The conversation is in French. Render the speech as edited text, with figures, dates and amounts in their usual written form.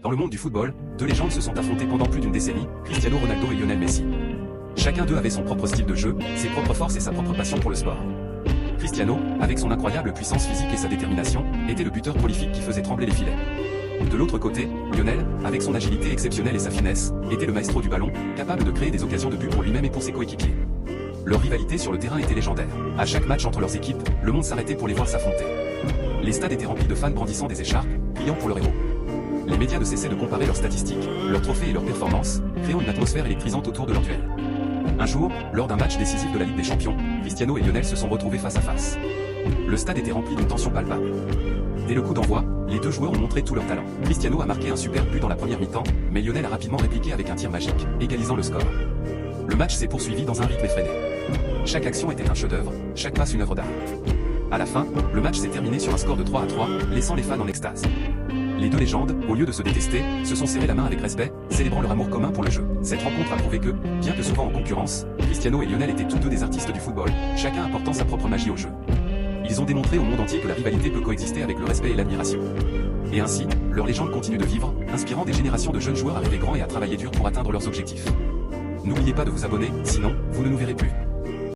Dans le monde du football, deux légendes se sont affrontées pendant plus d'une décennie, Cristiano Ronaldo et Lionel Messi. Chacun d'eux avait son propre style de jeu, ses propres forces et sa propre passion pour le sport. Cristiano, avec son incroyable puissance physique et sa détermination, était le buteur prolifique qui faisait trembler les filets. De l'autre côté, Lionel, avec son agilité exceptionnelle et sa finesse, était le maestro du ballon, capable de créer des occasions de but pour lui-même et pour ses coéquipiers. Leur rivalité sur le terrain était légendaire. À chaque match entre leurs équipes, le monde s'arrêtait pour les voir s'affronter. Les stades étaient remplis de fans brandissant des écharpes, criant pour leur héros. Les médias ne cessaient de comparer leurs statistiques, leurs trophées et leurs performances, créant une atmosphère électrisante autour de leur duel. Un jour, lors d'un match décisif de la Ligue des Champions, Cristiano et Lionel se sont retrouvés face à face. Le stade était rempli d'une tension palpable. Dès le coup d'envoi, les deux joueurs ont montré tout leur talent. Cristiano a marqué un super but dans la première mi-temps, mais Lionel a rapidement répliqué avec un tir magique, égalisant le score. Le match s'est poursuivi dans un rythme effréné. Chaque action était un chef-d'œuvre, chaque passe une œuvre d'art. À la fin, le match s'est terminé sur un score de 3-3, laissant les fans en extase. Les deux légendes, au lieu de se détester, se sont serrés la main avec respect, célébrant leur amour commun pour le jeu. Cette rencontre a prouvé que, bien que souvent en concurrence, Cristiano et Lionel étaient tous deux des artistes du football, chacun apportant sa propre magie au jeu. Ils ont démontré au monde entier que la rivalité peut coexister avec le respect et l'admiration. Et ainsi, leur légende continue de vivre, inspirant des générations de jeunes joueurs à rêver grand et à travailler dur pour atteindre leurs objectifs. N'oubliez pas de vous abonner, sinon, vous ne nous verrez plus.